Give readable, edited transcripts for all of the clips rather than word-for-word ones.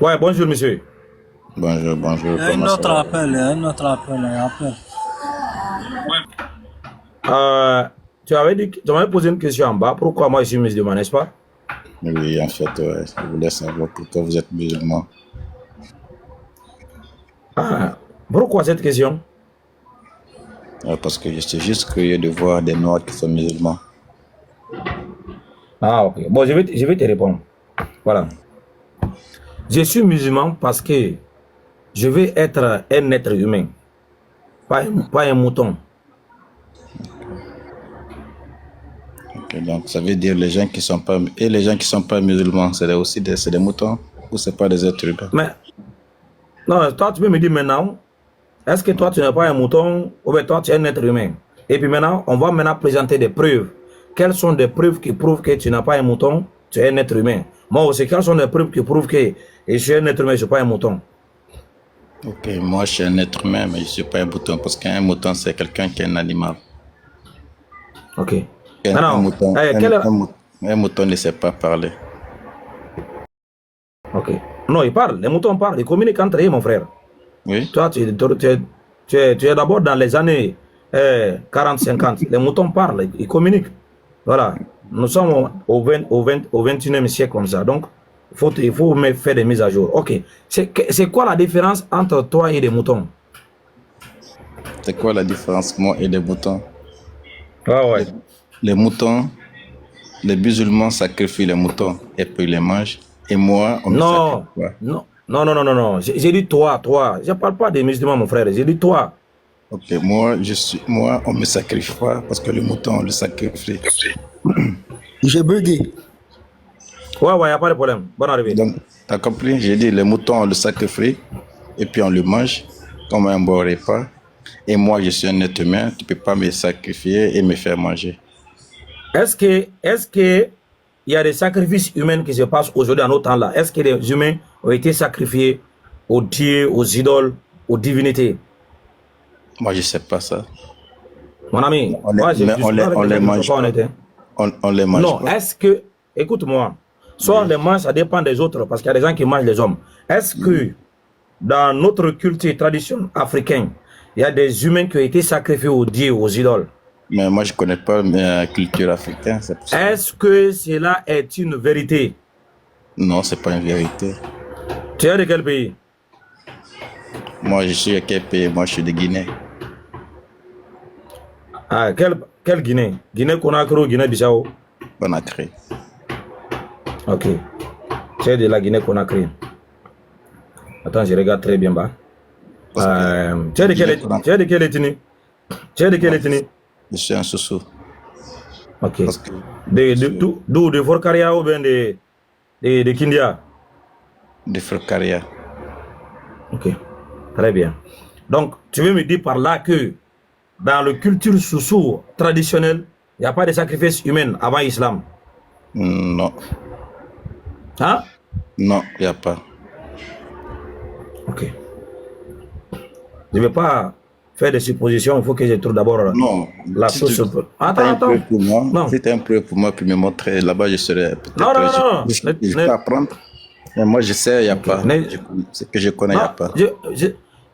Ouais, bonjour monsieur. Bonjour, bonjour, Il y a un comment ça autre va? appel, il y a un autre appel, il y a un appel. Euh, tu m'avais posé une question en bas. Pourquoi moi je suis musulman, n'est-ce pas? Oui, en fait, ouais, je voulais savoir pourquoi vous êtes musulman. Ah, pourquoi cette question? Parce que je suis juste curieux de voir des Noirs qui sont musulmans. Ah, ok. Bon, je vais te répondre. Voilà. Je suis musulman parce que je veux être un être humain, pas un mouton. Ok, donc, ça veut dire les gens qui sont pas et les gens qui sont pas musulmans, c'est des moutons ou c'est pas des êtres humains? Mais, non, toi, tu peux me dire maintenant, est-ce que toi, tu n'es pas un mouton ou bien toi, tu es un être humain? Et puis maintenant, on va maintenant présenter des preuves. Quelles sont des preuves qui prouvent que tu n'es pas un mouton, tu es un être humain? Moi aussi, quelles sont les preuves qui prouvent que je suis un être humain, je ne suis pas un mouton? Ok, moi je suis un être humain, mais je suis pas un mouton parce qu'un mouton c'est quelqu'un qui est un animal. Ok. Un Maintenant, mouton, quelle... un mouton ne sait pas parler. Ok. Non, ils parlent. Les moutons parlent. Ils communiquent entre eux, mon frère. Oui. Toi, tu es d'abord dans les années 40-50. Les moutons parlent. Ils communiquent. Voilà. Nous sommes au 21e siècle comme ça. Donc, il faut faire des mises à jour. Ok. C'est quoi la différence entre toi et les moutons? C'est quoi la différence, moi et les moutons? Ah ouais. Les moutons, les musulmans sacrifient les moutons et puis ils les mangent. Et moi, on me sacrifie Non. pas. Non. Non, non, non, non, non. J'ai dit toi, toi. Je ne parle pas des musulmans, mon frère. J'ai dit toi. Ok, moi, on me sacrifie pas parce que le mouton, on le sacrifie. J'ai bugué. Ouais, ouais, il n'y a pas de problème. Bonne arrivée. Donc, t'as compris? J'ai dit, le mouton, on le sacrifie et puis on le mange comme un bon repas. Et moi, je suis un être humain, tu peux pas me sacrifier et me faire manger. Est-ce que il y a des sacrifices humains qui se passent aujourd'hui en nos temps là? Est-ce que les humains ont été sacrifiés aux dieux, aux idoles, aux divinités? Moi, je sais pas ça. Mon ami, On les, moi mais je suis pas avec on les les gens qui ne sont mange pas pas. honnêtes, hein. On les mange Non, pas. est-ce que, écoute-moi, soit on les mange, ça dépend des autres, parce qu'il y a des gens qui mangent les hommes. Est-ce que dans notre culture tradition africaine, il y a des humains qui ont été sacrifiés aux dieux, aux idoles? Mais moi, je connais pas la culture africaine, c'est pour ça. Est-ce que cela est une vérité? Non, c'est pas une vérité. Tu es de quel pays? Moi, je suis à quel pays? Moi, je suis de Guinée. Ah, quel Guinée? Guinée-Conakry ou Guinée-Bissau? Conakry. Ok. Tu es de la Guinée-Conakry. Attends, je regarde très bien bas. Parce que Tu es de Guinée-Conakry, tu es de quelle ethnie? Tu es de quelle ethnie? je suis un Soussou. Ok. Parce que je suis D'où de Forcaria ou bien de Kindia? de Frocaria. Ok. Très bien. Donc, tu veux me dire par là que dans la culture soussou traditionnelle, il n'y a pas de sacrifice humain avant l'islam? Non, Hein? non, il n'y a pas. Ok. Je ne vais pas faire des suppositions, il faut que je trouve d'abord Non, la si source. tu Attends, as un attends. preuve pour moi, Non. si tu as un preuve pour moi, puis me montrer là-bas, je serais Non, peut-être, non, non, non. je peux apprendre. Mais moi, je sais, il n'y a pas. Ce que je connais, il n'y a Non, pas.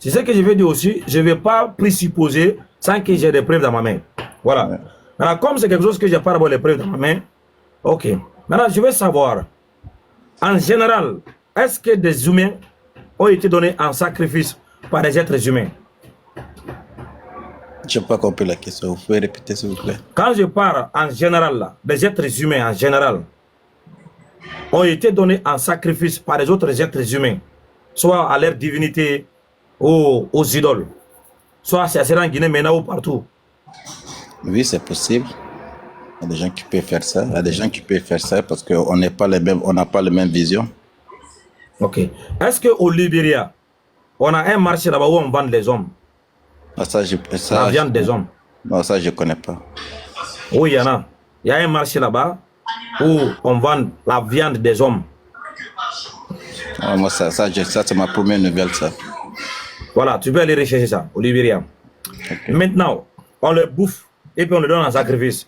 c'est ce que je veux dire aussi. Je ne vais pas présupposer sans que j'ai des preuves dans ma main. Voilà. Ouais. Maintenant, comme c'est quelque chose que je n'ai pas d'abord les preuves dans ma main, ok. Maintenant, je veux savoir, en général, est-ce que des humains ont été donnés en sacrifice par des êtres humains? Je n'ai pas compris la question. Vous pouvez répéter, s'il vous plaît? Quand je parle en général, là, des êtres humains en général, ont été donnés en sacrifice par les autres êtres humains, soit à leur divinité ou aux idoles, soit c'est en Guinée, maintenant ou partout. Oui, c'est possible. Il y a des gens qui peuvent faire ça. Il y a des gens qui peuvent faire ça parce qu'on n'est pas les mêmes, on n'a pas les mêmes visions. Ok. Est-ce qu'au Libéria, on a un marché là-bas où on vend les hommes, Ah, la viande des hommes? non, ça, je ne connais pas. Oui, il y en a. Il y a un marché là-bas où on vend la viande des hommes. Ah, moi, ça c'est ma première nouvelle, ça. Voilà, tu peux aller rechercher ça au Libéria. Ok. Maintenant, on le bouffe et puis on le donne en sacrifice.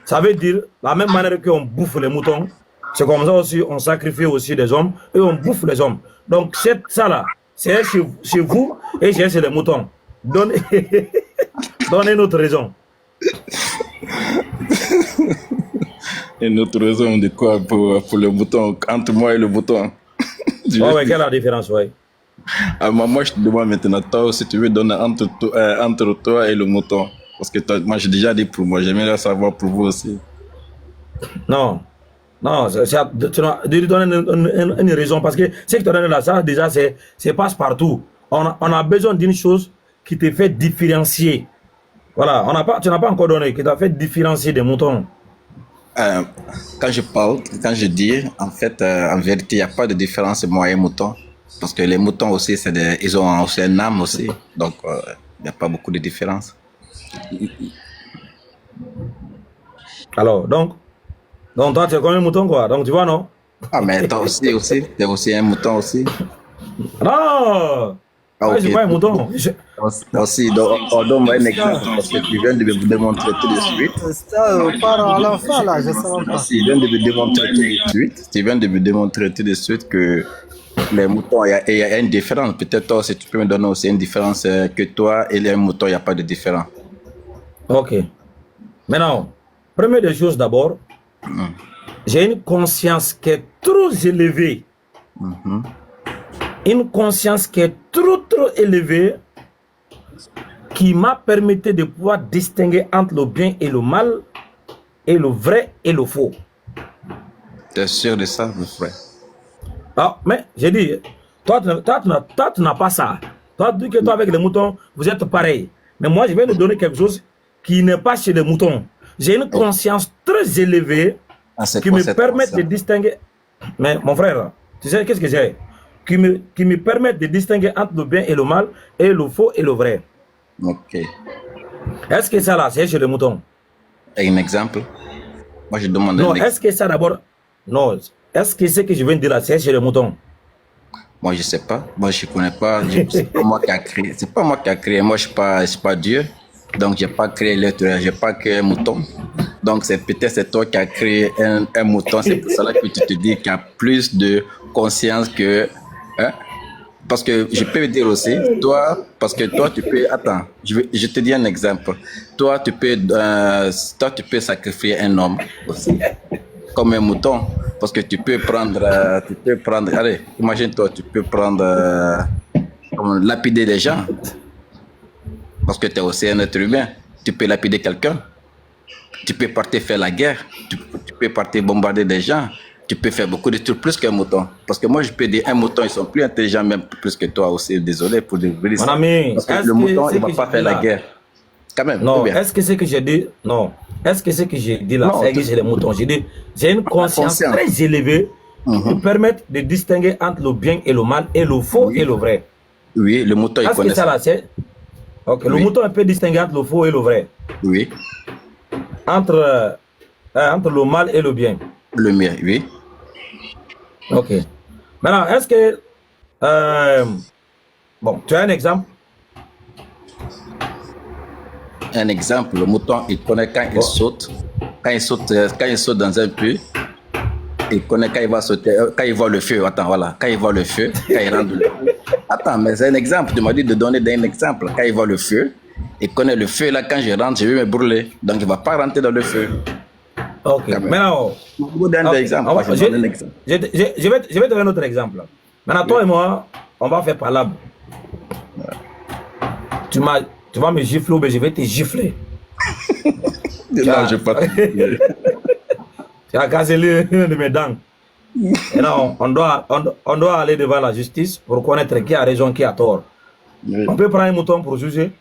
Ça veut dire, la même manière qu'on bouffe les moutons, C'est comme ça aussi, on sacrifie aussi des hommes et on bouffe les hommes. Donc, ça là, c'est chez vous et chez les moutons. Donnez, donnez notre raison. Et notre raison de quoi pour le mouton, entre moi et le mouton? Ouais, quelle est la différence, ouais. Moi, je te demande maintenant, toi, si tu veux donner entre toi et le mouton. Parce que toi, moi, j'ai déjà dit pour moi, j'aimerais savoir pour vous aussi. Non, non, tu dois donner une raison parce que ce que tu donnes là, ça déjà, c'est passe partout. On a besoin d'une chose qui te fait différencier. Voilà, tu n'as pas encore donné, qui t'a fait différencier des moutons. Quand quand je dis, en fait, en vérité, il n'y a pas de différence moi et mouton. Parce que les moutons aussi, ils ont aussi un âme aussi. Donc, il n'y a pas beaucoup de différence. Alors, donc toi, tu es comme un mouton, quoi. Donc, tu vois, non? Ah, mais toi aussi, tu es aussi un mouton aussi. Non! Ah, Ouais, ok. je suis pas un mouton. Aussi, donc, donne-moi un exemple parce que tu viens de me démontrer tout de suite. Ça, on part à la fin, là, je sais pas. Aussi, tu viens de me démontrer tout de suite. Tu viens de me démontrer tout de suite que les moutons, il y a une différence. Peut-être toi aussi, tu peux me donner aussi une différence que toi et les moutons, il n'y a pas de différence. Ok. Maintenant, première des choses d'abord, j'ai une conscience qui est trop élevée. Une conscience qui est trop élevée qui m'a permis de pouvoir distinguer entre le bien et le mal, et le vrai et le faux. Tu es sûr de ça, mon frère? Ah, mais j'ai dit, toi, tu n'as pas ça. Toi, tu dis que toi, avec les moutons, vous êtes pareil. Mais moi, je vais te donner quelque chose qui n'est pas chez les moutons. J'ai une conscience très élevée qui me permet de distinguer. Mais mon frère, tu sais qu'est-ce que j'ai? Qui me permet de distinguer entre le bien et le mal, et le faux et le vrai. Ok. Est-ce que ça là, c'est chez les moutons? Un exemple? Moi, je demande Non, un exemple. est-ce que ça d'abord... Non, est-ce que ce que je viens de dire là, c'est chez les moutons? Moi, je sais pas. Moi, je connais pas. C'est pas moi qui a créé. C'est pas moi qui a créé. Moi, je suis pas Dieu. Donc, j'ai pas créé l'être. J'ai pas créé un mouton. Donc, c'est toi qui as créé un mouton. C'est pour cela que tu te dis qu'il y a plus de conscience que... Hein? Parce que je peux dire aussi, toi, parce que toi, tu peux... Attends, je te dis un exemple. Toi, tu peux sacrifier un homme aussi, comme un mouton. Parce que tu peux prendre... allez, imagine-toi, tu peux prendre... lapider des gens. Parce que tu es aussi un être humain. Tu peux lapider quelqu'un. Tu peux partir faire la guerre. Tu peux partir bombarder des gens. Tu peux faire beaucoup de trucs plus qu'un mouton. Parce que moi, je peux dire, un mouton, ils sont plus intelligents même plus que toi aussi. Désolé pour dire ça. Mon ami, parce que le mouton, il ne va pas faire la guerre. Quand même. Non, est-ce que c'est que j'ai dit... Non. Est-ce que c'est que j'ai dit là, c'est que c'est les moutons? J'ai dit, j'ai une conscience très élevée qui permet de distinguer entre le bien et le mal, et le faux et le vrai. Oui, le mouton, il connaît ça. Là, c'est... Ok, le mouton peut distinguer entre le faux et le vrai. Oui. Entre le mal et le bien. Le mien, oui. Ok. Maintenant, est-ce que... bon, tu as un exemple? Un exemple, le mouton, il connaît quand il saute. Quand il saute dans un puits, il connaît quand il va sauter, quand il voit le feu. Attends, voilà. Quand il voit le feu, quand il rentre le feu. Attends, mais c'est un exemple. Tu m'as dit de donner un exemple. Quand il voit le feu, il connaît le feu. Là, quand je rentre, je vais me brûler. Donc, il ne va pas rentrer dans le feu. Ok. Maintenant, je vais te donner un autre exemple. Maintenant, toi et moi, on va faire palabre. Tu vas me gifler ou bien je vais te gifler. Non, je ne vais pas te gifler. Tu as cassé l'une de mes dents. Et non, on doit aller devant la justice pour connaître qui a raison, qui a tort. Oui. On peut prendre un mouton pour juger.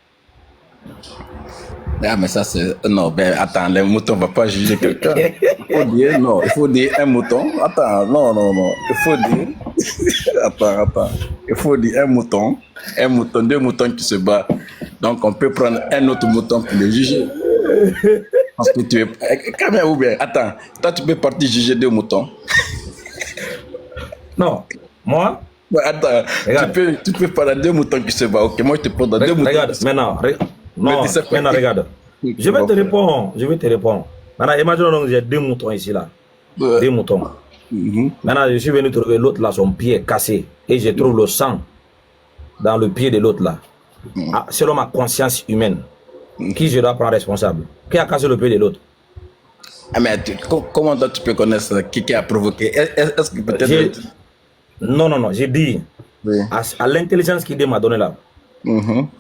Ah, mais ça, c'est... Non, ben, attends, les moutons ne vont pas juger quelqu'un. Il faut dire un mouton. Attends, non. Il faut dire... Attends. Il faut dire un mouton, deux moutons qui se battent. Donc, on peut prendre un autre mouton pour le juger. Parce que tu es... Quand même, ou bien, attends, toi, tu peux partir juger deux moutons. Non, moi... Ouais, attends, tu peux prendre deux moutons qui se battent. Ok, moi, je te prends dans deux moutons. Regarde, maintenant, regarde. Je vais te répondre. Maintenant, imagine donc j'ai deux moutons ici, là. Ouais. Deux moutons. Maintenant, je suis venu trouver l'autre là, son pied est cassé. Et je trouve le sang dans le pied de l'autre là. Ah, selon ma conscience humaine, qui je dois prendre responsable? Qui a cassé le pied de l'autre? Ah, mais comment toi tu peux connaître qui a provoqué? Est-ce que peut-être... Non, j'ai dit Oui. à l'intelligence qu'il m'a donné là,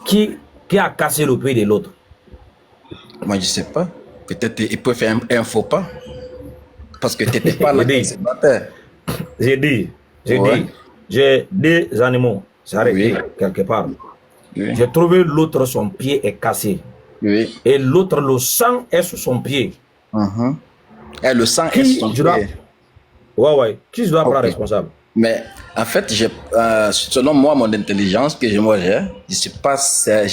qui a cassé le pied de l'autre? Moi, je sais pas. Peut-être il peut faire un faux pas. Parce que tu n'étais pas là quand il se battait. J'ai Ouais. dit, j'ai des animaux, c'est arrêté quelque part. Oui. J'ai trouvé l'autre, son pied est cassé. Oui. Et l'autre, le sang est sur son pied. Et le sang est sur son pied. Ouais. Qui je dois prendre Ok. responsable? Mais en fait, selon moi, mon intelligence que moi j'ai, je ne suis pas